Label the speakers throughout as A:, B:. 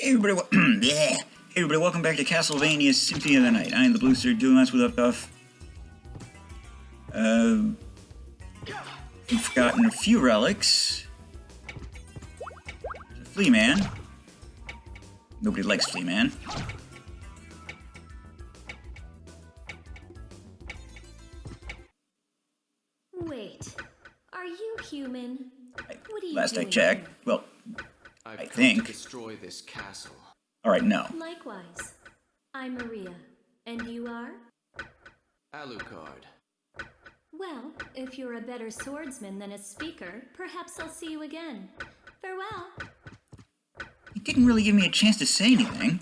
A: Everybody, yeah. Everybody, welcome back to Castlevania Symphony of the Night. I am the Blue Sir, doing this with off. We've gotten a few relics. There's a Flea Man. Nobody likes Flea Man.
B: Wait, are you human? What are you
A: Last I
B: doing
A: checked,
B: here?
A: well,
C: I've
A: I
C: come
A: think.
C: to destroy this castle.
A: Alright, no.
B: Likewise. I'm Maria. And you are?
C: Alucard.
B: Well, if you're a better swordsman than a speaker, perhaps I'll see you again. Farewell.
A: He didn't really give me a chance to say anything.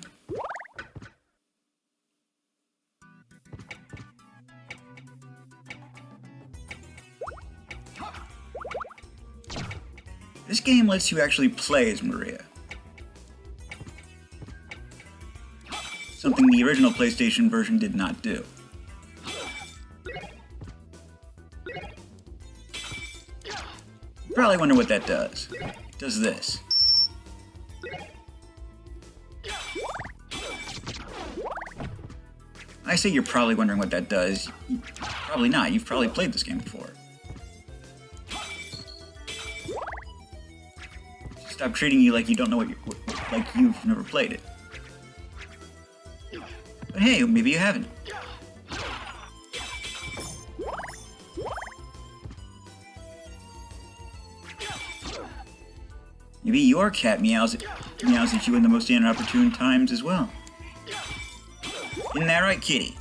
A: This game lets you actually play as Maria. Something the original PlayStation version did not do. You probably wonder what that does. It does this. I say you're probably wondering what that does. Probably not. You've probably played this game before. Stop treating you like you don't know like you've never played it. But hey, maybe you haven't. Maybe your cat meows at you in the most inopportune times as well. Isn't that right, kitty?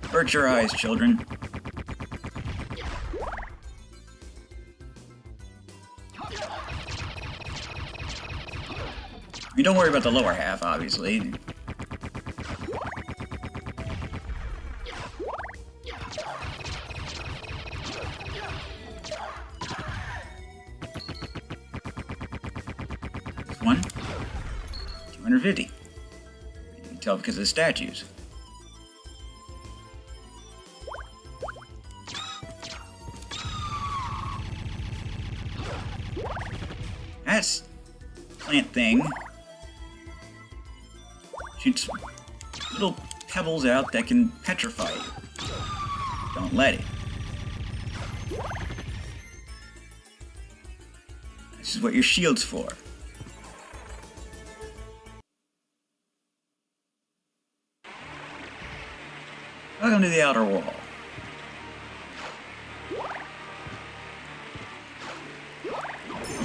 A: Avert your eyes, children. I mean, don't worry about the lower half, obviously. This one. 250. You can tell because of the statues. That's plant thing. Shoots little pebbles out that can petrify you. Don't let it. This is what your shield's for. Welcome to the outer wall.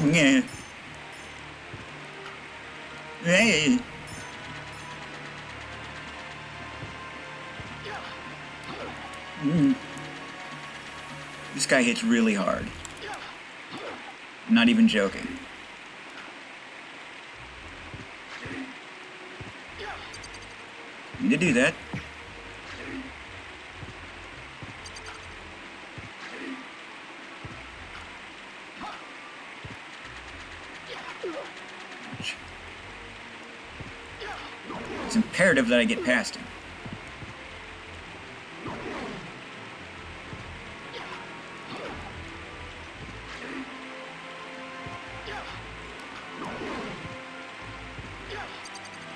A: Yeah. Hey. This guy hits really hard. I'm not even joking. Need to do that. It's imperative that I get past him.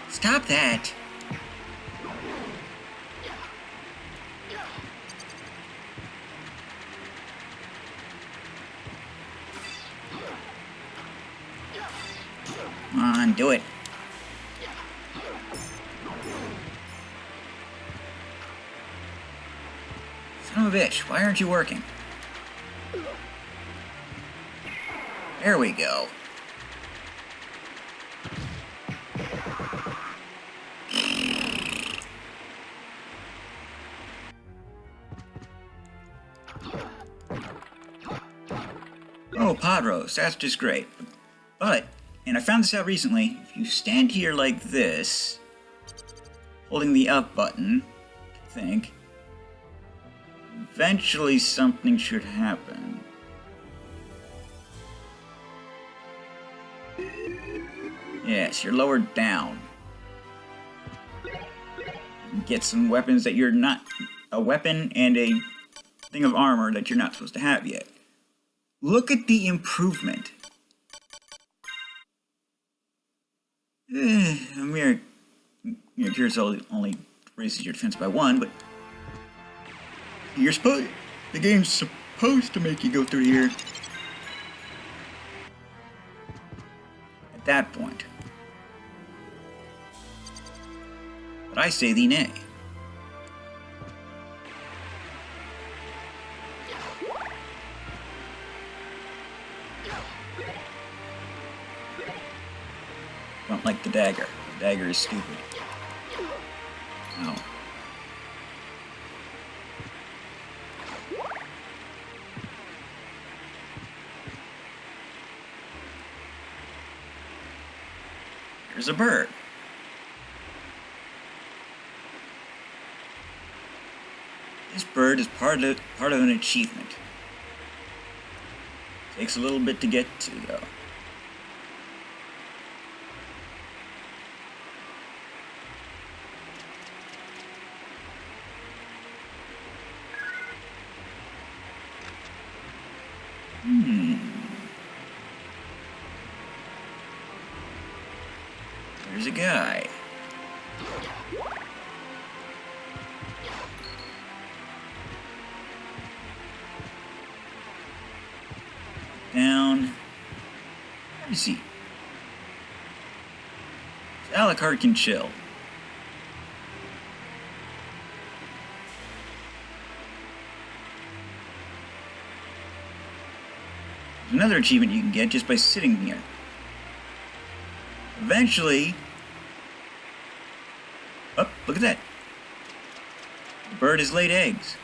A: Stop that! Come on, do it. Son of a bitch, why aren't you working? There we go. Oh, pod roast, that's just great. But, and I found this out recently, if you stand here like this, holding the up button, I think, eventually something should happen. Yes, you're lowered down. You get some weapons that you're not... a weapon and a thing of armor that you're not supposed to have yet. Look at the improvement. A mere cure only raises your defense by 1, but you're supposed... the game's supposed to make you go through here at that point. But I say thee nay. Don't like the dagger. The dagger is stupid. Oh. Here's a bird. This bird is part of an achievement. Takes a little bit to get to, though. There's a guy. Down. Where is he? Alucard can chill. There's another achievement you can get just by sitting here. Eventually... oh, look at that. The bird has laid eggs.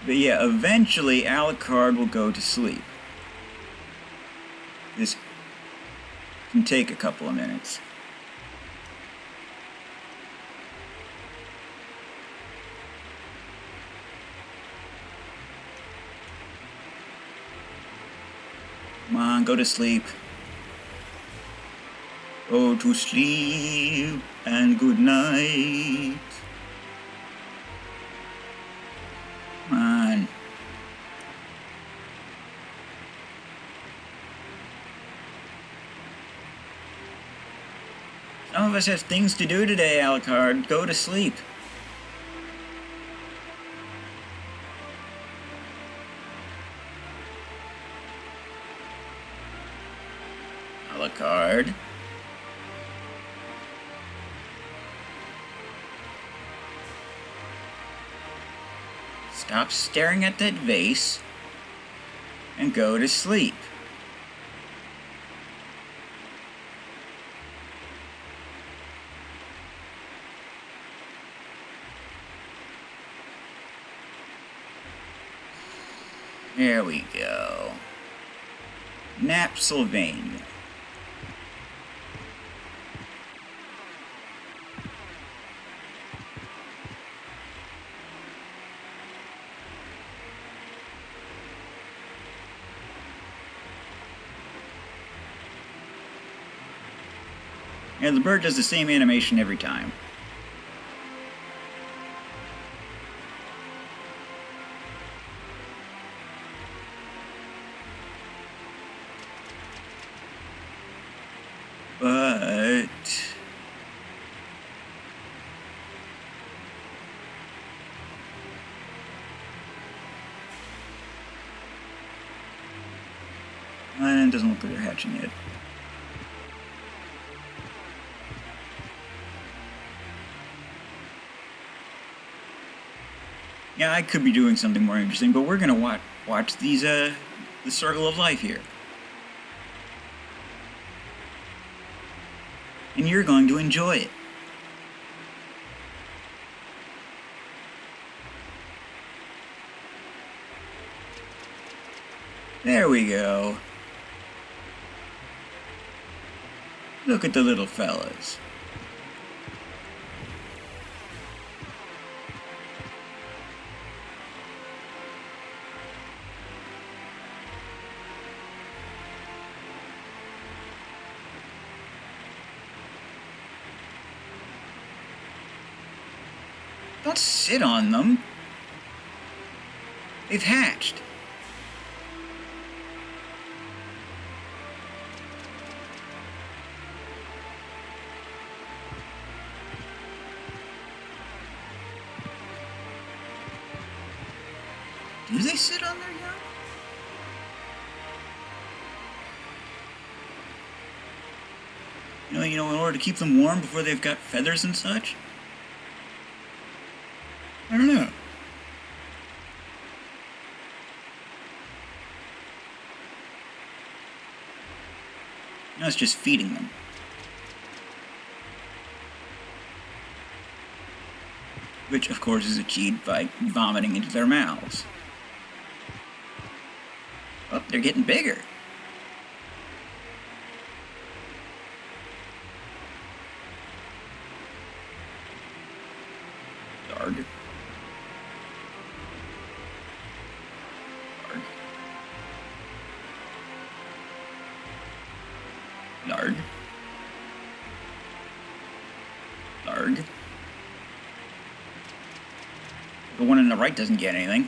A: But yeah, eventually Alucard will go to sleep. This can take a couple of minutes. Come on, go to sleep. Go to sleep and good night. Come on. Some of us have things to do today, Alucard. Go to sleep. Alucard. Stop staring at that vase and go to sleep. There we go. Sylvania. And the bird does the same animation every time. But... it doesn't look like they're hatching yet. Yeah, I could be doing something more interesting, but we're gonna watch these, the circle of life here. And you're going to enjoy it. There we go. Look at the little fellas. Don't sit on them. They've hatched. Do they sit on their young? In order to keep them warm before they've got feathers and such? I don't know. No, it's just feeding them. Which, of course, is achieved by vomiting into their mouths. Oh, they're getting bigger. Yarg. Yarg. Yarg. The one on the right doesn't get anything.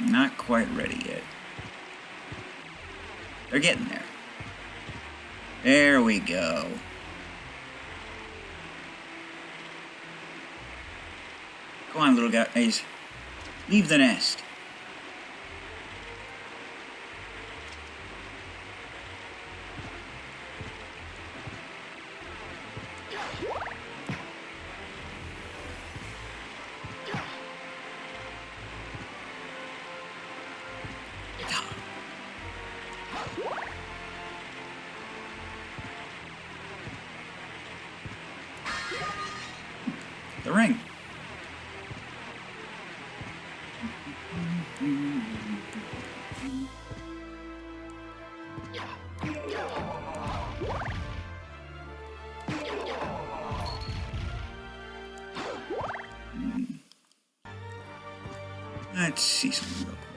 A: Not quite ready yet. They're getting there. There we go. Go on, little guys. Leave the nest. The ring. Let's see something real quick.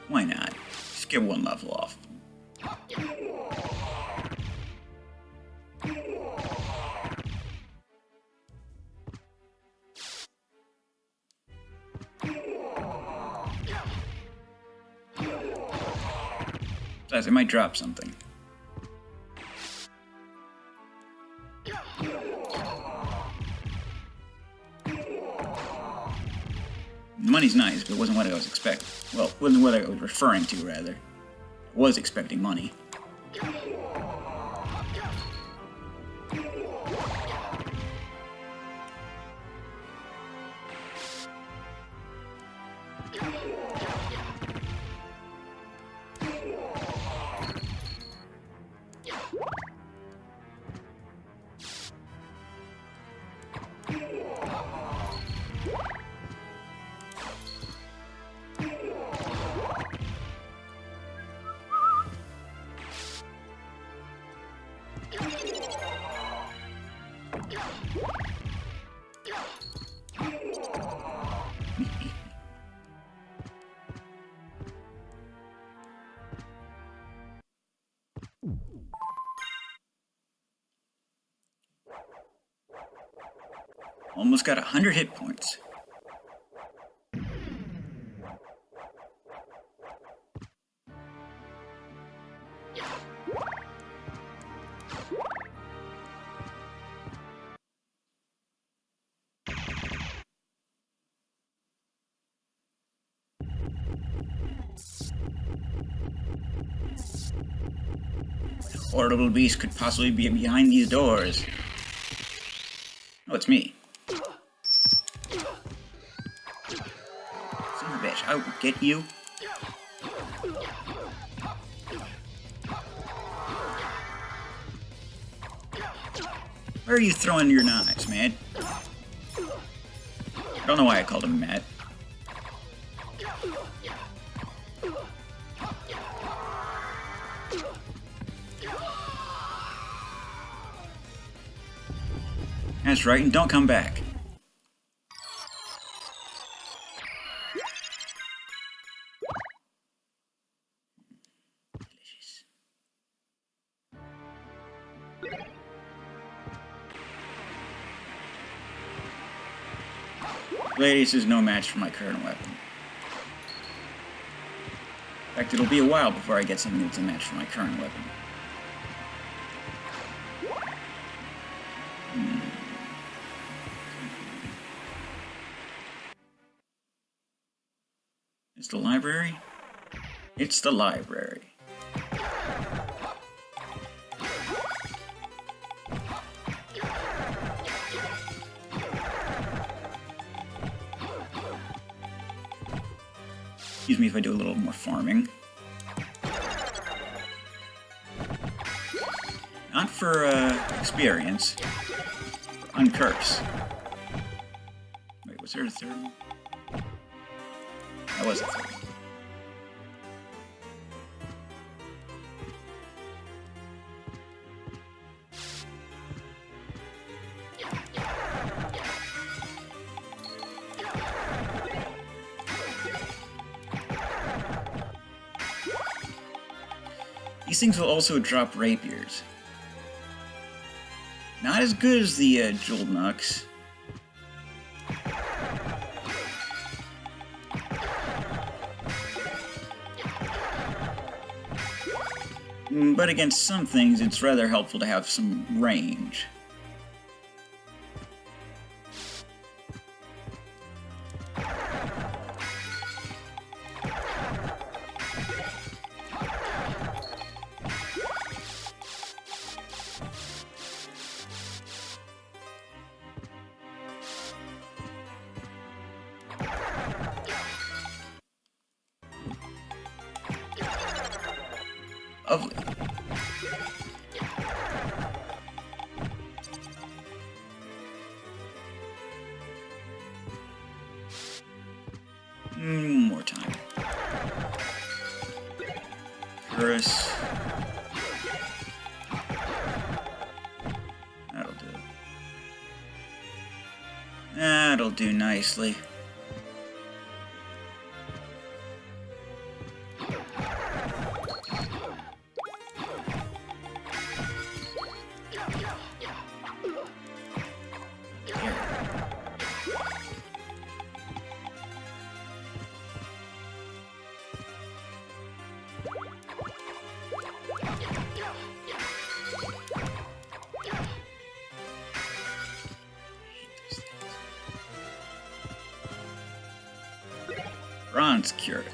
A: Why not? Just get one level off. Besides, I might drop something. The money's nice, but it wasn't what I was expecting. Well, it wasn't what I was referring to, rather. I was expecting money. Almost got 100 hit points. Horrible beast could possibly be behind these doors. Oh, it's me. Son of a bitch, I will get you. Where are you throwing your knives, man? I don't know why I called him Matt. That's right, and don't come back. Delicious. Gladius is no match for my current weapon. In fact, it'll be a while before I get something that's a match for my current weapon. It's the library? It's the library. Excuse me if I do a little more farming. Not for experience, for uncurse. Wait, was there a third one? That was a third one. These things will also drop rapiers. Not as good as the jeweled knucks. But against some things, it's rather helpful to have some range. Lovely. More time. Chorus. That'll do. That'll do nicely. Bronze cured.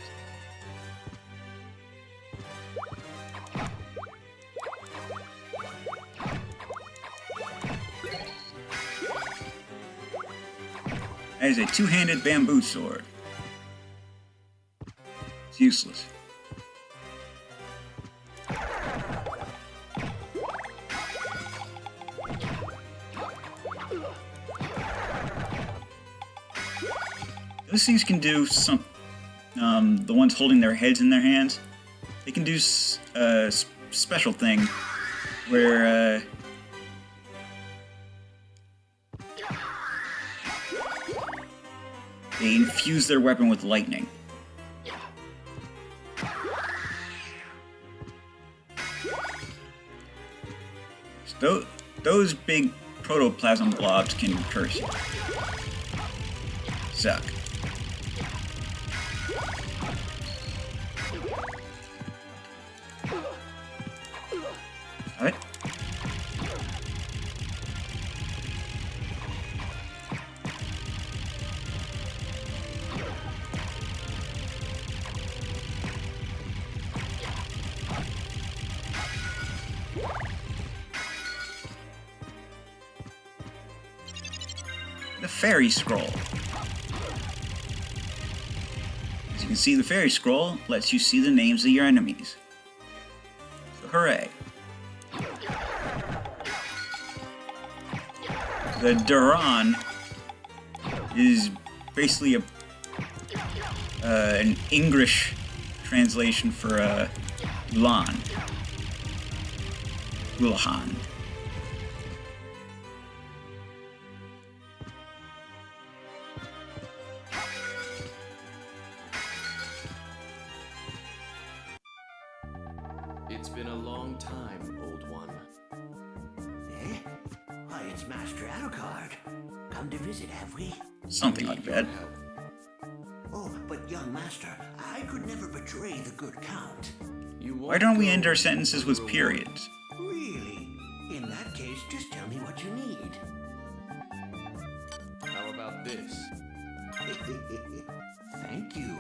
A: That is a two-handed bamboo sword. It's useless. Those things can do some. The ones holding their heads in their hands, they can do a special thing where they infuse their weapon with lightning. So those big protoplasm blobs can curse you. Suck. Alright. the Fairy Scroll. As you can see, the Fairy Scroll lets you see the names of your enemies. So hooray. The Duran is basically an English translation for Ulan. Ulahan.
C: It's been a long time, old one.
D: Eh? Why, it's Master Alucard. Come to visit, have we?
A: Something like that.
C: Help.
D: Oh, but young Master, I could never betray the good Count.
A: Why don't we end our sentences with periods?
D: Really? In that case, just tell me what you need.
C: How about this?
D: Thank you.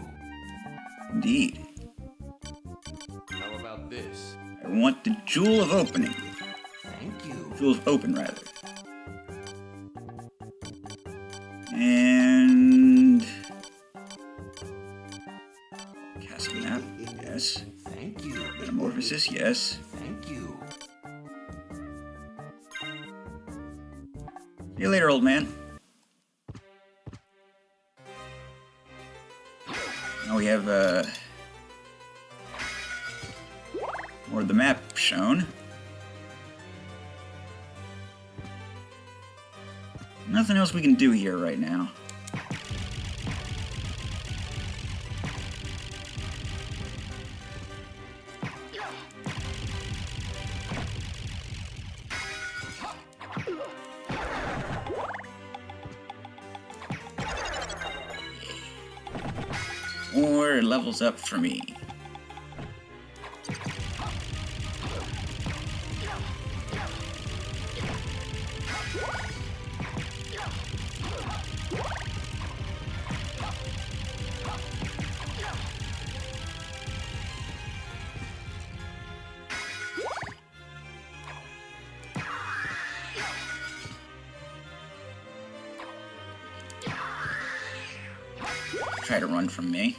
A: Indeed.
C: How about this?
A: I want the Jewel of Opening.
D: Thank you.
A: Jewel of Open, rather. And... Castle Map, yes.
D: Thank you.
A: Metamorphosis, yes.
D: Thank you.
A: See you later, old man. Now we have, more of the map shown. Nothing else we can do here right now. More levels up for me. Try to run from me.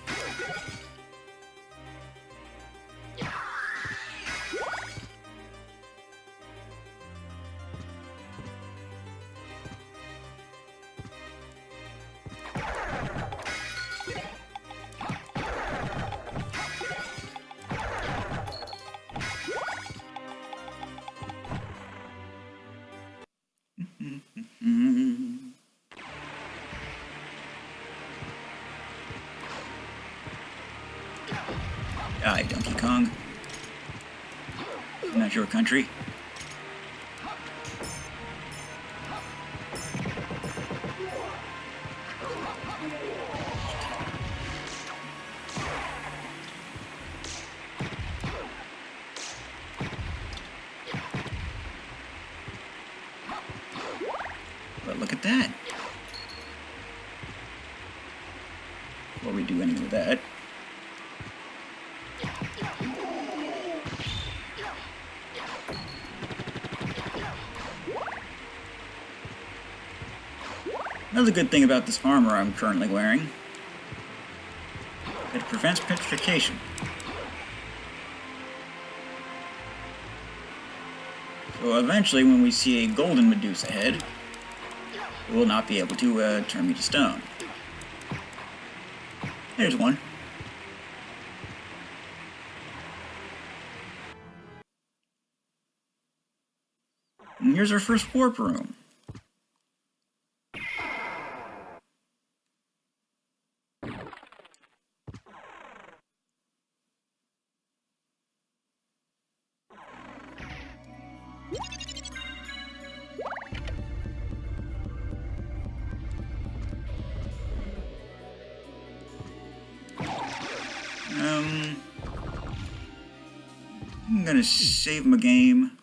A: Die, Donkey Kong. Not your country. But look at that. Before we do any of that. Another good thing about this armor I'm currently wearing, it prevents petrification. So eventually when we see a golden Medusa head, it will not be able to turn me to stone. There's one. And here's our first warp room. I'm gonna save my game.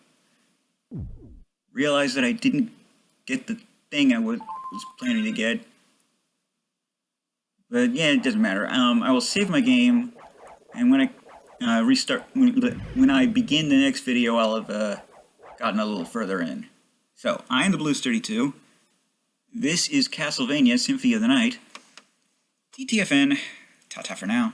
A: Realize that I didn't get the thing I was planning to get. But yeah, it doesn't matter. I will save my game, and when I restart, when I begin the next video, I'll have gotten a little further in. So, I am the Blues 32. This is Castlevania Symphony of the Night. TTFN. Ta-ta for now.